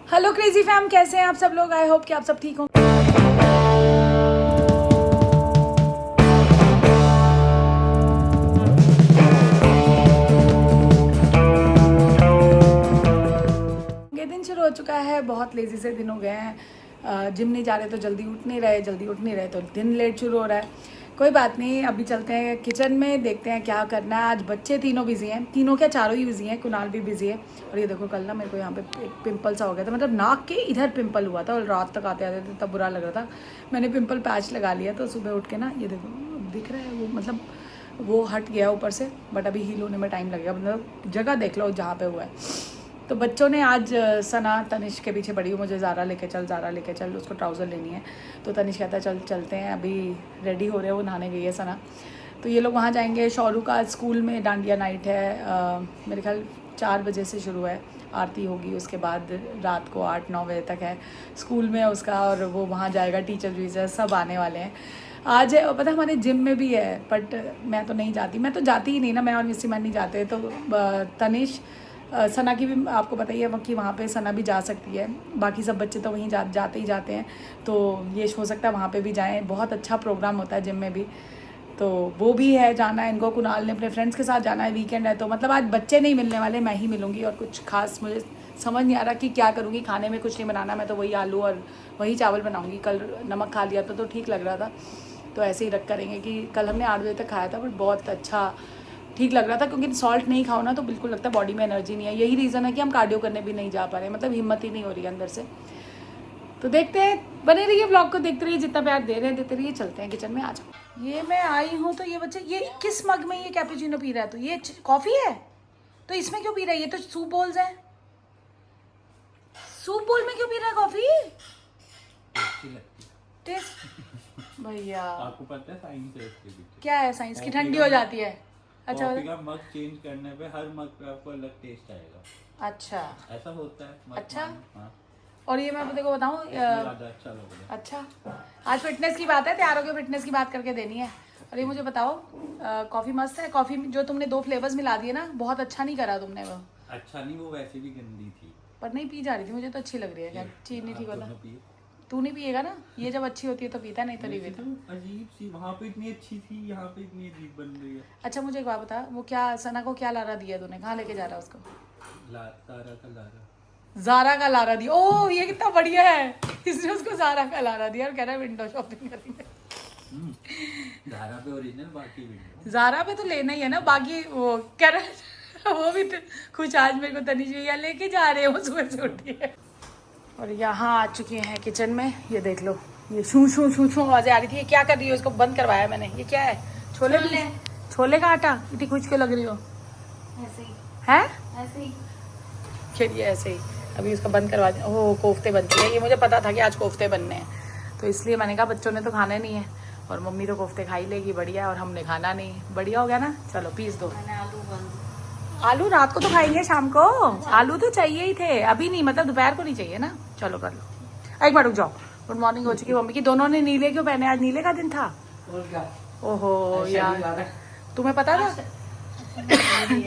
Hello crazy fam, कैसे हैं आप सब लोग। आई होप कि आप सब ठीक होंगे। दिन शुरू हो चुका है, बहुत लेजी से दिन हो गए हैं। जिम नहीं जा रहे तो जल्दी उठ नहीं रहे, जल्दी उठ नहीं रहे तो दिन लेट शुरू हो रहा है। कोई बात नहीं, अभी चलते हैं किचन में, देखते हैं क्या करना है। आज बच्चे तीनों बिजी हैं, तीनों क्या चारों ही बिजी हैं, कुणाल भी बिजी है। और ये देखो, कल ना मेरे को यहाँ पे एक पिंपल सा हो गया था, मतलब नाक के इधर पिंपल हुआ था और रात तक आते आते तब बुरा लग रहा था। मैंने पिंपल पैच लगा लिया, तो सुबह उठ के ना ये देखो दिख रहा है वो, मतलब वो हट गया ऊपर से, बट अभी हील होने में टाइम लगेगा। मतलब जगह देख लो जहाँ पे हुआ है। तो बच्चों ने आज सना तनिष्क के पीछे पड़ी हुई, मुझे ज़ारा लेके चल, उसको ट्राउज़र लेनी है। तो तनिष्क कहता है चल चलते हैं, अभी रेडी हो रहे हैं, वो नहाने गई है सना। तो ये लोग वहाँ जाएंगे। शौरू का स्कूल में डांडिया नाइट है, मेरे ख्याल 4 बजे से शुरू है, आरती होगी, उसके बाद रात को 8-9 बजे तक है स्कूल में उसका। और वो वहाँ जाएगा, टीचर वीचर सब आने वाले हैं। आज पता हमारे जिम में भी है, बट मैं तो नहीं जाती, मैं तो जाती ही नहीं ना, मैं और मिस्सी मैन नहीं जाते। तो तनिष्क सना की भी आपको पता ही है कि वहाँ पे सना भी जा सकती है, बाकी सब बच्चे तो वहीं जाते ही जाते हैं। तो ये हो सकता है वहाँ पे भी जाएं, बहुत अच्छा प्रोग्राम होता है जिम में भी। तो वो भी है, जाना है इनको। कुणाल ने अपने फ्रेंड्स के साथ जाना है, वीकेंड है। तो मतलब आज बच्चे नहीं मिलने वाले, मैं ही मिलूँगी। और कुछ खास मुझे समझ नहीं आ रहा कि क्या करूँगी, खाने में कुछ नहीं बनाना, मैं तो वही आलू और वही चावल बनाऊँगी। कल नमक खा लिया था तो ठीक लग रहा था, तो ऐसे ही रख करेंगे कि कल हमने 8 बजे तक खाया था, बट बहुत अच्छा ठीक लग रहा था। क्योंकि सॉल्ट नहीं खाओ ना तो बिल्कुल लगता है बॉडी में एनर्जी नहीं है। यही रीज़न है कि हम कार्डियो करने भी नहीं जा पा रहे हैं, मतलब हिम्मत ही नहीं हो रही है अंदर से। तो देखते हैं, बने रहिए व्लॉग को देखते रहिए, जितना प्यार दे रहे हैं देते रहिए। चलते हैं किचन में, आ जाओ। ये मैं आई हूँ तो ये बच्चे, ये किस मग में ये कैपुचिनो पी रहा है? तो ये कॉफ़ी है, तो इसमें क्यों पी रहा है? ये तो सूप बोल्स है, सूप बोल में क्यों पी रहा है कॉफ़ी? टेस्ट भैया, आपको पता है साइंस है इसके पीछे? क्या है साइंस की? ठंडी हो जाती है। अच्छा, कॉफी का मग चेंज करने पे हर मग पे आपको अलग टेस्ट आएगा। अच्छा ऐसा होता है। अच्छा। हाँ। और ये मैं देखो बताऊँ, ज़्यादा अच्छा लगेगा। अच्छा, आज फिटनेस की बात है, तैयार होकर फिटनेस की बात करके देनी है। और ये मुझे बताओ, कॉफ़ी मस्त है? कॉफ़ी जो तुमने 2 फ्लेवर्स मिला दिए ना, बहुत अच्छा नहीं करा तुमने वो। अच्छा नहीं, वो वैसे भी गंदी थी, पर नहीं पी जा रही थी, मुझे तो अच्छी लग रही है। क्या चीनी आप ठीक वाला? दोनों पिए। तू नहीं पिएगा ना, ये जब अच्छी होती है तो पीता, नहीं तो नहीं वैसे पीता। तो अजीब सी, वहाँ पे इतनी अच्छी थी, यहाँ पे इतनी अजीब बन रही है। अच्छा मुझे एक बात बता, वो क्या सना को क्या लारा दिया तूने? कहाँ लेके जा रहा है उसको? लारा का लारा। ज़ारा का लारा दिया? ओह ये कितना बढ़िया है, इसने उसको ज़ारा का लारा दिया और कह रहा है विंडो शॉपिंग करेंगे। ज़ारा पे ओरिजिनल, बाकी विंडो। ज़ारा पे तो लेना ही है ना, बाकी वो कह रहा है वो भी तो कुछ। आज मेरे को तनिष भैया लेके जा रहे हैं, वो सुबह से उठी है। और यहाँ आ चुके हैं किचन में, ये देख लो, ये शू शू शू शू आवाज़ें आ रही थी। ये क्या कर रही हो? इसको बंद करवाया मैंने। ये क्या है? छोले छोले का आटा? इतनी खुश क्यों लग रही हो? ऐसे ही है ऐसे ही खेलिए ऐसे ही। अभी उसका बंद करवा दिया। ओह कोफ्ते बनती है, ये मुझे पता था कि आज कोफ्ते बनने हैं, तो इसलिए मैंने कहा बच्चों ने तो खाने नहीं है और मम्मी तो कोफ्ते खा ही लेगी, बढ़िया। और हमने खाना नहीं, बढ़िया हो गया ना। चलो पीस दो। मैंने आलू बंद। आलू रात को तो खाएंगे, शाम को आलू तो चाहिए ही थे, अभी नहीं, मतलब दोपहर को नहीं चाहिए ना। चलो कर लो, एक बार रुक जाओ। गुड मॉर्निंग हो चुकी मम्मी की। दोनों ने नीले क्यों पहने? आज नीले का दिन था। और क्या? ओहो यार, यार तुम्हें पता था?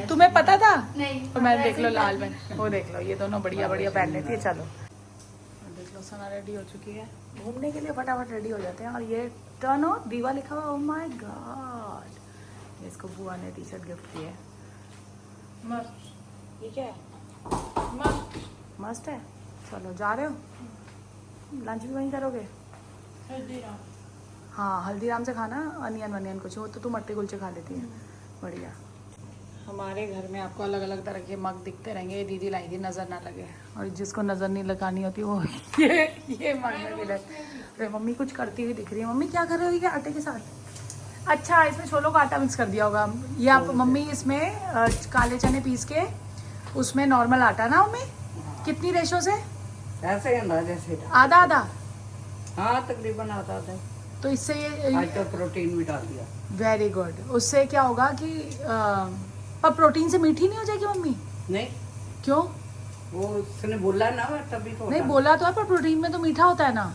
तुम्हें पता था? नहीं, और मैं देख लो लाल बन, वो देख लो, ये दोनों बढ़िया बढ़िया पहन लेती है। चलो देख लो, सना रेडी हो चुकी है, घूमने के लिए फटाफट रेडी हो जाते हैं। और ये टर्न ऑफ दीवा लिखा हुआ, ओह माय गॉड। इसको बुआ ने टी शर्ट गिफ्ट की है, मस्त। ये क्या है? मस्त मस्त है। चलो जा रहे हो, लंच भी वहीं करोगे? हाँ हल्दीराम से खाना, अनियन वनियन कुछ हो तो तुम मट्टी कुलचे खा लेती है, बढ़िया। हमारे घर में आपको अलग अलग तरह के मग दिखते रहेंगे, ये दीदी लाई थी, नज़र ना लगे। और जिसको नज़र नहीं लगानी होती वो ये मग में मिले। तो मम्मी कुछ करती हुई दिख रही है। मम्मी क्या कर रही है आटे के साथ? अच्छा इसमें छोलों का आटा मिक्स कर दिया होगा ये आप मम्मी। इसमें काले चने पीस के उसमें नॉर्मल आटा ना मम्मी, कितनी रेशो से? ऐसे ही अंदाजे से आधा आधा? हाँ तकरीबन आता था। तो इससे आज ये तो प्रोटीन भी डाल दिया। Very good. उससे क्या होगा कि पर प्रोटीन से मीठी नहीं हो जाएगी मम्मी? नहीं, क्यों? वो उसने बोला ना, मैं तभी तो नहीं डाला। बोला तो है, पर प्रोटीन में तो मीठा होता है ना।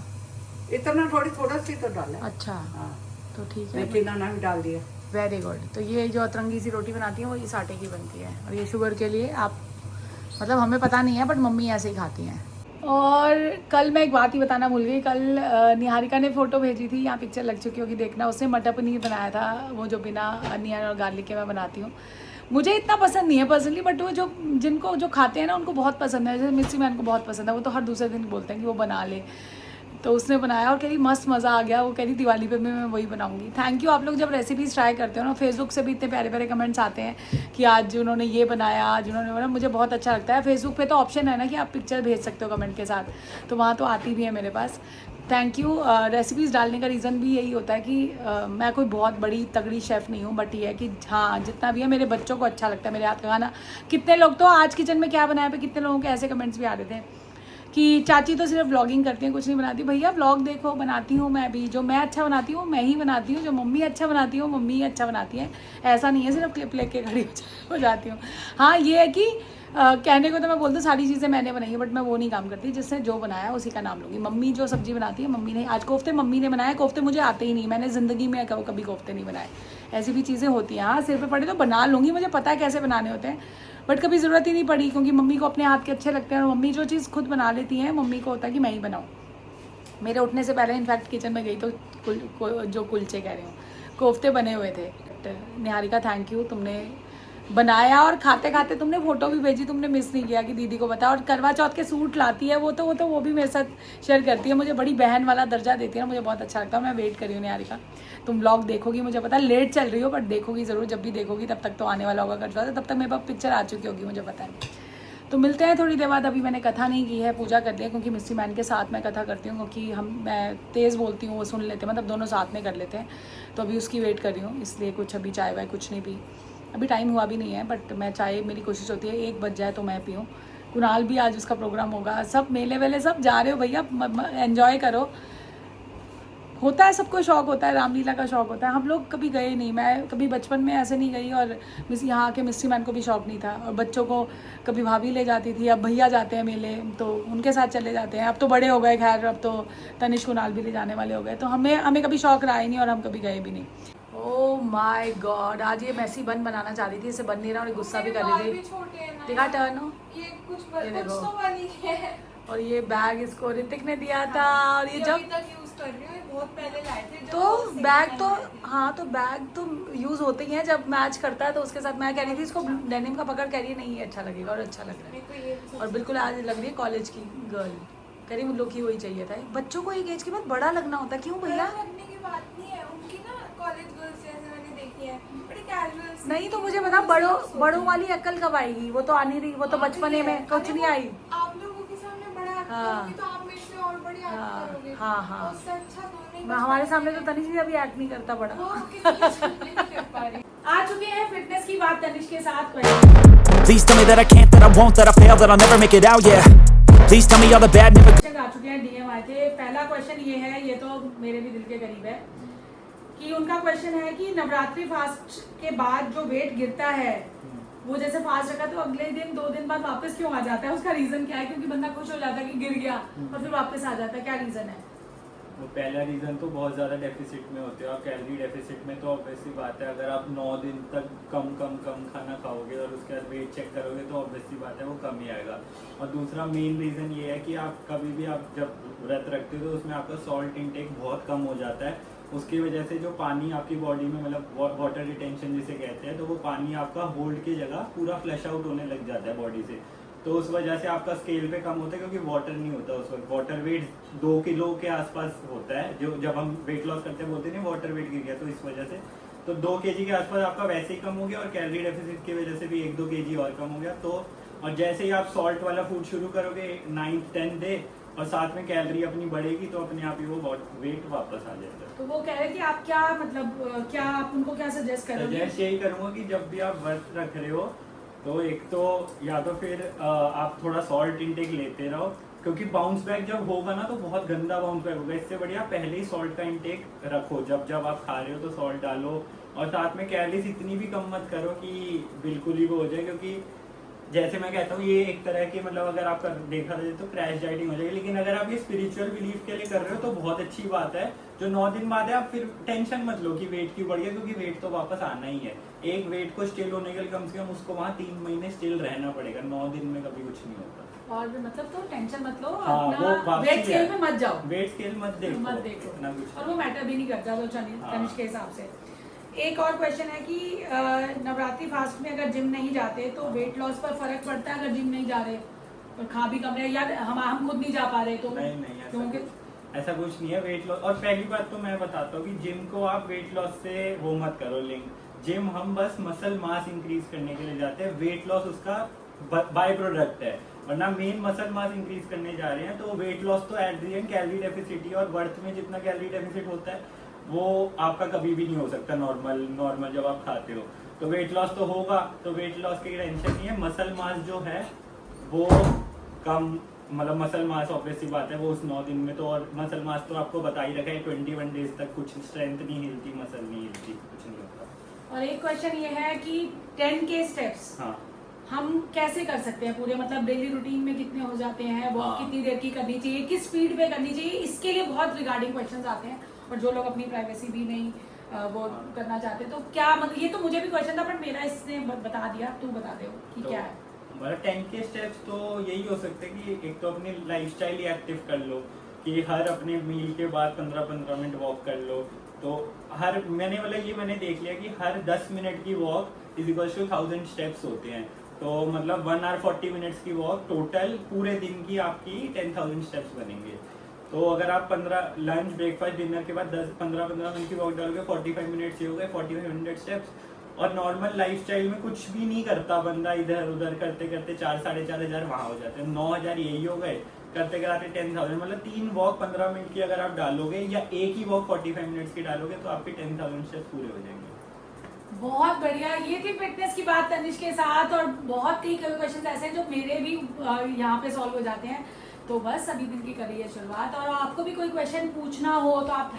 इतना थोड़ा सी तो डाला। अच्छा हाँ, तो ठीक है, लेकिन दाना भी डाल दिया। Very good. तो ये जो अतरंगी सी रोटी बनाती है वो इस आटे की बनती है, और ये शुगर के लिए आप, मतलब हमें पता नहीं है बट मम्मी ऐसे ही खाती हैं। और कल मैं एक बात ही बताना भूल गई, कल निहारिका ने फ़ोटो भेजी थी, यहाँ पिक्चर लग चुकी होगी देखना, उसने मटर पनीर बनाया था, वो जो बिना अनियन और गार्लिक के मैं बनाती हूँ। मुझे इतना पसंद नहीं है पर्सनली, बट वो जो खाते हैं ना उनको बहुत पसंद है, जैसे मिस्सी मैन को बहुत पसंद है, वो तो हर दूसरे दिन बोलते हैं कि वो बना ले। तो उसने बनाया और कह रही मस्त मज़ा आ गया, वो कह रही दिवाली पे मैं वही बनाऊंगी। थैंक यू आप लोग जब रेसिपीज़ ट्राई करते हो ना, फेसबुक से भी इतने प्यारे प्यारे कमेंट्स आते हैं कि आज उन्होंने ये बनाया, आज उन्होंने बनाया, मुझे बहुत अच्छा लगता है। फेसबुक पे तो ऑप्शन है ना कि आप पिक्चर भेज सकते हो कमेंट के साथ, तो वहाँ तो आती भी है मेरे पास। Thank you. रेसिपीज़ डालने का रीज़न भी यही होता है कि मैं कोई बहुत बड़ी तगड़ी शेफ़ नहीं हूँ, बट ये है कि हाँ जितना भी है मेरे बच्चों को अच्छा लगता है मेरे हाथ का खाना। कितने लोग तो आज किचन में क्या बनाया पे कितने लोगों के ऐसे कमेंट्स भी आ रहे थे कि चाची तो सिर्फ व्लॉगिंग करती हैं, कुछ नहीं बनाती। भैया व्लॉग देखो, बनाती हूँ मैं भी, जो मैं अच्छा बनाती हूँ मैं ही बनाती हूँ, जो मम्मी अच्छा बनाती हूँ मम्मी ही अच्छा बनाती है। ऐसा नहीं है सिर्फ क्लिप लेके खड़ी हो जाती हूँ। हाँ ये है कि कहने को तो मैं बोलती हूँ सारी चीज़ें मैंने बनाई है, बट मैं वो नहीं काम करती, जिसने जो बनाया उसी का नाम लूँगी। मम्मी जो सब्ज़ी बनाती है मम्मी ने, आज कोफ्ते मम्मी ने बनाए, कोफ्ते मुझे आते ही नहीं, मैंने ज़िंदगी में कभी कोफ्ते नहीं बनाए। ऐसी भी चीज़ें होती हैं। हाँ सिर पे पड़े तो बना लूँगी, मुझे पता है कैसे बनाने होते हैं, बट कभी ज़रूरत ही नहीं पड़ी, क्योंकि मम्मी को अपने हाथ के अच्छे लगते हैं और मम्मी जो चीज़ खुद बना लेती हैं मम्मी को होता है कि मैं ही बनाऊँ। मेरे उठने से पहले इनफैक्ट किचन में गई तो जो कुलचे कह रही हूँ, कोफ्ते बने हुए थे। निहारिका थैंक यू, तुमने बनाया और खाते खाते तुमने फ़ोटो भी भेजी, तुमने मिस नहीं किया कि दीदी को बता। और करवा चौथ के सूट लाती है वो भी मेरे साथ शेयर करती है, मुझे बड़ी बहन वाला दर्जा देती है, मुझे बहुत अच्छा लगता है। मैं वेट कर रही हूँ निहारिका, तुम व्लॉग देखोगी, मुझे पता है लेट चल रही हो बट देखोगी ज़रूर। जब भी देखोगी तब तक तो आने वाला होगा करवा चौथ, तब तक मेरे पास पिक्चर आ चुकी होगी, मुझे पता है। तो मिलते हैं थोड़ी देर बाद। अभी मैंने कथा नहीं की है, पूजा कर लिया, क्योंकि मिस्सी मैन के साथ मैं कथा करती हूँ, क्योंकि मैं तेज़ बोलती हूँ वो सुन लेते हैं, मतलब दोनों साथ में कर लेते हैं। तो अभी उसकी वेट कर रही हूँ, इसलिए कुछ अभी चाय वाय कुछ नहीं पी, अभी टाइम हुआ भी नहीं है, बट मैं चाय मेरी कोशिश होती है 1 बज जाए तो मैं पीऊँ। कुणाल भी आज उसका प्रोग्राम होगा, सब मेले वेले सब जा रहे हो भैया, एंजॉय करो। होता है सबको शौक़ होता है, रामलीला का शौक़ होता है, हम लोग कभी गए नहीं, मैं कभी बचपन में ऐसे नहीं गई, और यहाँ के मिस्सी मैन को भी शौक़ नहीं था, और बच्चों को कभी भाभी ले जाती थी, अब भैया जाते हैं मेले तो उनके साथ चले जाते हैं। अब तो बड़े हो गए, खैर अब तो तनिष्क कुणाल भी ले जाने वाले हो गए, तो हमें कभी शौक़ रहा ही नहीं और हम कभी गए भी नहीं। ओह माय गॉड, आज ये मैसी बन बनाना चाह रही थी, इसे बन नहीं रहा और ये गुस्सा भी कर रही थी। दिखा टर्न हो, ये कुछ तो बनी है। और ये बैग इसको ऋतिक ने दिया था, और ये जब तक यूज कर रही हूँ, बहुत पहले लाए थे तो बैग तो हाँ तो बैग तो यूज़ होते ही हैं जब मैच करता है, तो उसके साथ मैं कह रही थी इसको डेनिम का पकड़, कह रही है नहीं ये अच्छा लगेगा, और अच्छा लग रहा है, और बिल्कुल आज लग रही है कॉलेज की गर्ल, कह रही लुक ही वही चाहिए था। बच्चों को एक एज के बाद बड़ा लगना होता है, क्यों भैया? लगने की बात नहीं है उनकी ना, कॉलेज गर्ल्स जैसे मैंने देखी है बड़ी कैजुअल। नहीं तो मुझे बता, बड़ों वाली अक्ल कब आएगी? वो तो आनी रही, वो तो बचपने में कुछ नहीं आई। आप लोगों के सामने बड़ा हाँ। तो आप मेरे से और बड़ी एक्ट करोगे। हाँ। उससे अच्छा दोनों मैं हमारे सामने तो तनिष्क भी अभी एक्ट नहीं करता बड़ा। आ चुके हैं फिटनेस की बात तनिष्क के साथ। Please tell me that I can't, that I won't, that I fail, that I'll never make it out, yeah. Please tell me all the bad, never. आ चुके हैं, डीएम आए थे। पहला क्वेश्चन ये है, ये तो मेरे भी दिल के करीब है, कि उनका क्वेश्चन है कि नवरात्रि फास्ट के बाद जो वेट गिरता है, वो जैसे फास्ट रखा तो अगले दिन 2 दिन बाद वापस क्यों आ जाता है? उसका रीजन क्या है? क्योंकि बंदा खुश हो जाता है कि गिर गया और फिर वापस आ जाता है, क्या रीजन है? वो पहला रीज़न तो बहुत ज़्यादा डेफिसिट में होते हो आप, कैलोरी डेफिसिट में, तो ऑब्वियसली बात है अगर आप 9 दिन तक कम खाना खाओगे और उसके बाद वेट चेक करोगे तो ऑब्वियसली बात है वो कम ही आएगा। और दूसरा मेन रीज़न ये है कि आप कभी भी आप जब व्रत रखते हो तो उसमें आपका सॉल्ट इनटेक बहुत कम हो जाता है, उसकी वजह से जो पानी आपकी बॉडी में, मतलब वाटर रिटेंशन जिसे कहते हैं, तो वो पानी आपका होल्ड की जगह पूरा फ्लश आउट होने लग जाता है बॉडी से, तो उस वजह से आपका स्केल पे कम होता है, क्योंकि वाटर नहीं होता उस वक्त। वाटर वेट 2 किलो के आसपास होता है, जो जब हम वेट लॉस करते हैं बोलते हैं वाटर वेट गिर गया, तो इस वजह से तो 2 kg के आसपास आपका वैसे ही कम हो गया, और कैलोरी डेफिसिट की वजह से भी 1-2 kg और कम हो गया। तो और जैसे ही आप सॉल्ट वाला फूड शुरू करोगे 9th-10th डे और साथ में कैलोरी अपनी बढ़ेगी, तो अपने आप ही वो वेट वापस आ जाएगा। तो वो कह रहे कि आप क्या मतलब क्या आप उनको क्या सजेस्ट करोगे? सजेस्ट यही करूँगा कि जब भी आप व्रत रख रहे हो तो एक तो या तो फिर आप थोड़ा सॉल्ट इंटेक लेते रहो, क्योंकि बाउंस बैक जब होगा ना तो बहुत गंदा बाउंस बैक होगा। इससे बढ़िया पहले ही सॉल्ट का इंटेक रखो, जब आप खा रहे हो तो सॉल्ट डालो, और साथ में कैलोरीज इतनी भी कम मत करो कि बिल्कुल ही वो हो जाए, क्योंकि जैसे मैं कहता हूँ ये एक तरह की, मतलब अगर आपका देखा जाए तो क्रैश डाइटिंग हो जाएगी, लेकिन अगर आप ये स्पिरिचुअल बिलीफ के लिए कर रहे हो तो बहुत अच्छी बात है। जो 9 दिन बाद है, आप फिर टेंशन मत लो कि वेट क्यों बढ़ गया, क्योंकि वेट तो वापस आना ही है। एक वेट को स्टिल होने के लिए कम से कम उसको वहाँ 3 महीने स्टिल रहना पड़ेगा, 9 दिन में कभी कुछ नहीं होता। और भी मतलब तो टेंशन मत लो, हाँ, वो अपना वापसी वेट स्केल है। पे मत जाओ, वेट स्केल मत देखो इतना कुछ। और वो मैटर भी नहीं करता तो हाँ। तनिष्क के हिसाब से। एक और क्वेश्चन है कि नवरात्रि फास्ट में अगर जिम नहीं जाते तो वेट लॉस पर फर्क पड़ता है अगर जिम नहीं जा रहे और खा भी कम रहे, या हम खुद नहीं जा पा रहे तो? नहीं क्योंकि ऐसा कुछ नहीं है वेट लॉस। और पहली बात तो मैं बताता हूँ कि जिम को आप वेट लॉस से वो मत करो लिंक। जिम हम बस मसल मास इंक्रीज करने के लिए जाते हैं, वेट लॉस उसका बाय प्रोडक्ट है, वरना मेन मसल मास इंक्रीज करने जा रहे हैं। तो वेट लॉस तो at the end calorie deficit ही, और बर्थ में जितना कैलोरी डेफिसिट होता है वो आपका कभी भी नहीं हो सकता नॉर्मल जब आप खाते हो। तो वेट लॉस तो होगा, तो वेट लॉस की टेंशन नहीं है। मसल मास जो है वो कम, मतलब मसल मास ऑब्वियसली बात है वो उस 9 दिन में तो, और मसल मास तो आपको बता ही रखा है 21 डेज तक कुछ स्ट्रेंथ नहीं हिलती, मसल नहीं हिलती, कुछ नहीं होता। और एक क्वेश्चन ये है कि 10K स्टेप्स हाँ, हम कैसे कर सकते हैं पूरे, मतलब डेली रूटीन में कितने हो जाते हैं, वॉक हाँ। कितनी देर की करनी चाहिए, किस स्पीड पे करनी चाहिए, इसके लिए बहुत रिगार्डिंग क्वेश्चंस आते हैं। और जो लोग अपनी प्राइवेसी भी नहीं वो करना चाहते तो क्या, मतलब ये तो मुझे भी क्वेश्चन था पर मेरा इसने बता दिया, तू बता दे कि तो क्या है। मतलब 10K स्टेप्स तो यही हो सकते हैं कि एक तो अपनी लाइफस्टाइल ही एक्टिव कर लो, कि हर अपने मील के बाद 15-15 मिनट वॉक कर लो। तो मैंने देख लिया कि हर 10 मिनट की walk is equal to 1000 steps होते हैं। तो मतलब 1 आवर 40 मिनट्स की वॉक टोटल पूरे दिन की आपकी 10,000 स्टेप्स बनेंगे। तो अगर आप 15 लंच ब्रेकफास्ट डिनर के बाद 10-15 मिनट की वॉक डालोगे 45 मिनट से हो गए 4500 स्टेप्स। और नॉर्मल लाइफस्टाइल में कुछ भी नहीं करता बंदा, इधर उधर करते करते 4-4,500 वहाँ हो जाते हैं, 9,000 यही हो गए, करते कराते 10,000। मतलब 3 वॉक 15 मिनट की अगर आप डालोगे या एक ही वॉक 45 मिनट्स की डालोगे तो आपके 10,000 स्टेप्स पूरे हो जाएंगे। बहुत बढ़िया, ये थी फिटनेस की बात तनिष्क के साथ। और बहुत ही कई क्वेश्चन ऐसे हैं जो मेरे भी यहाँ पे सॉल्व हो जाते हैं। तो बस अभी दिन की करिए शुरुआत, और आपको भी कोई क्वेश्चन पूछना हो तो आप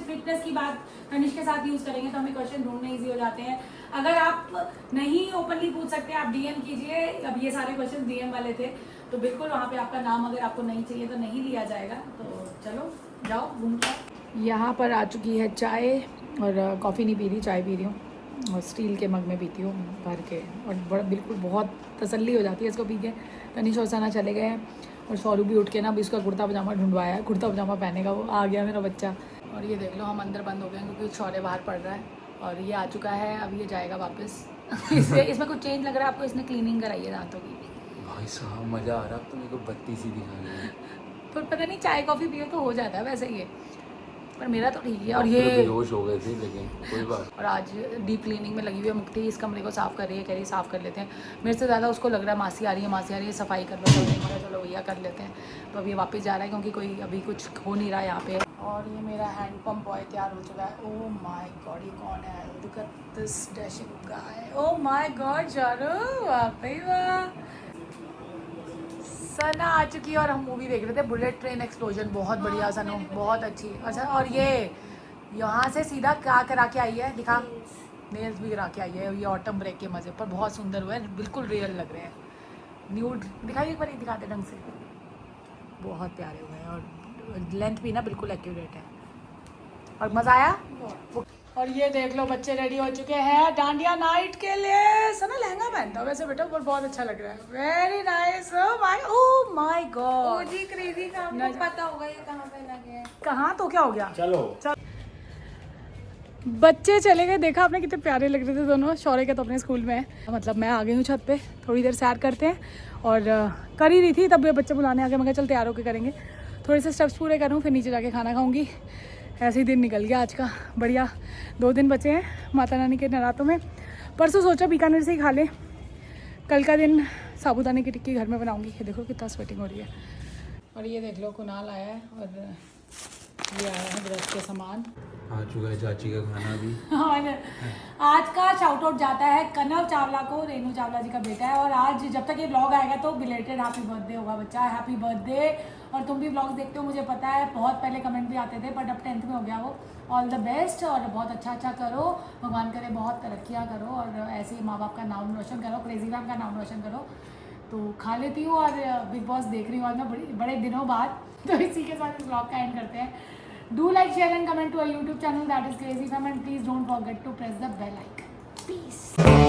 #फिटनेस की बात तनिष्क के साथ यूज करेंगे तो हमें क्वेश्चन ढूंढने ईजी हो जाते हैं। अगर आप नहीं ओपनली पूछ सकते आप DM कीजिए। अब ये सारे क्वेश्चन DM वाले थे तो बिल्कुल वहाँ पे आपका नाम अगर आपको नहीं चाहिए तो नहीं लिया जाएगा। तो चलो जाओ घूम जाओ। यहाँ पर आ चुकी है चाय, और कॉफ़ी नहीं पी रही, चाय पी रही हूँ, और स्टील के मग में पीती हूँ भर के, और बिल्कुल बहुत तसल्ली हो जाती है इसको पी के। तनिष्क और सना चले गए हैं और सौरभ भी उठ के ना अभी उसका कुर्ता पजामा ढूंढवाया है, कुर्ता पजामा पहनेगा, वो आ गया मेरा बच्चा। और ये देख लो हम अंदर बंद हो गए हैं क्योंकि शौर्य बाहर पड़ रहा है, और ये आ चुका है, अब ये जाएगा वापस। इसमें कुछ चेंज लग रहा है आपको? इसने क्लीनिंग कराई है दांतों की। भाई साहब मज़ा आ रहा है, अब तो मेरे को बत्ती सी दिखा रही है। पर पता नहीं चाय कॉफ़ी पियो तो हो जाता है वैसे ये, पर मेरा तो ठीक है। और पूरे ये बेहोश हो गए थे लेकिन कोई बात। और आज डीप क्लीनिंग में लगी हुई है मुक्ति, इस कमरे को साफ़ कर रही है, कह रही है साफ़ कर लेते हैं। मेरे से ज़्यादा उसको लग रहा है मासी आ रही है सफाई कर लो, चलो भैया कर लेते हैं। तो अभी वापस जा रहा है क्योंकि कोई अभी कुछ हो नहीं रहा है यहाँ पे। और ये मेरा हैंड पंप बॉय तैयार हो चुका है। ओह माय गॉड, ये कौन है? Look at this dashing guy. Oh my God Charu, वाकई वाह। सना आ चुकी है और हम मूवी देख रहे थे बुलेट ट्रेन एक्सप्लोजन, बहुत बढ़िया सनू, बहुत अच्छी। अच्छा, और ये यहाँ से सीधा क्या करा के आई है, दिखा, नेल्स भी करा के आई है। ये ऑटम ब्रेक के मज़े पर बहुत सुंदर हुआ है, बिल्कुल रियल लग रहे हैं। न्यूड दिखाइए एक बार, दिखाते ढंग से, बहुत प्यारे हुए हैं। और लेंथ भी ना बिल्कुल एक्यूरेट है, और मज़ा आया। और ये देख लो बच्चे रेडी हो चुके हैं डांडिया नाइट के लिए। सना लहंगा पहनता है वैसे बेटा, पर बहुत अच्छा लग रहा है, very nice. Oh my God, OG crazy का आपको पता होगा ये कहाँ पे लगे हैं। कहाँ तो क्या हो गया? चलो बच्चे चले गए, देखा आपने कितने प्यारे लग रहे थे दोनों। शौर्य के तो अपने स्कूल में है, मतलब मैं आ गई हूँ छत पे, थोड़ी देर सैर करते हैं। और कर ही रही थी तब ये बच्चे बुलाने आ गए, मैं कहा चल तैयार होकर करेंगे, थोड़े से स्टेप्स पूरे करूँ फिर नीचे जाके खाना खाऊंगी। ऐसे ही दिन निकल गया आज का, बढ़िया। 2 दिन बचे हैं माता रानी के नरातों में। परसों सोचा बीकानेर से ही खा लें, कल का दिन साबूदाने की टिक्की घर में बनाऊंगी। ये देखो कितना स्वेटिंग हो रही है। और ये देख लो कुणाल आया है, और ये आया है व्रत के सामान। आ चुका है चाची का खाना भी। और आज का शाउट आउट जाता है कनव चावला को, रेनू चावला जी का बेटा है। और आज जब तक ये ब्लॉग आएगा तो बिलेटेड हैप्पी बर्थडे होगा बच्चा, हैप्पी बर्थडे। और तुम भी ब्लॉग्स देखते हो मुझे पता है, बहुत पहले कमेंट भी आते थे बट अब 10th में हो गया वो। ऑल द बेस्ट, और बहुत अच्छा करो, भगवान करे बहुत तरक्कियाँ करो, और ऐसे ही माँ बाप का नाम रोशन करो, क्रेजी फैम का नाम रोशन करो। तो खा लेती हूँ और बिग बॉस देख रही हूँ आज मैं बड़े दिनों बाद। तो इसी के साथ इस ब्लॉग का एंड करते हैं। Do like, share and comment to our YouTube channel, that is Crazy Fam, and please don't forget to press the bell icon. Peace.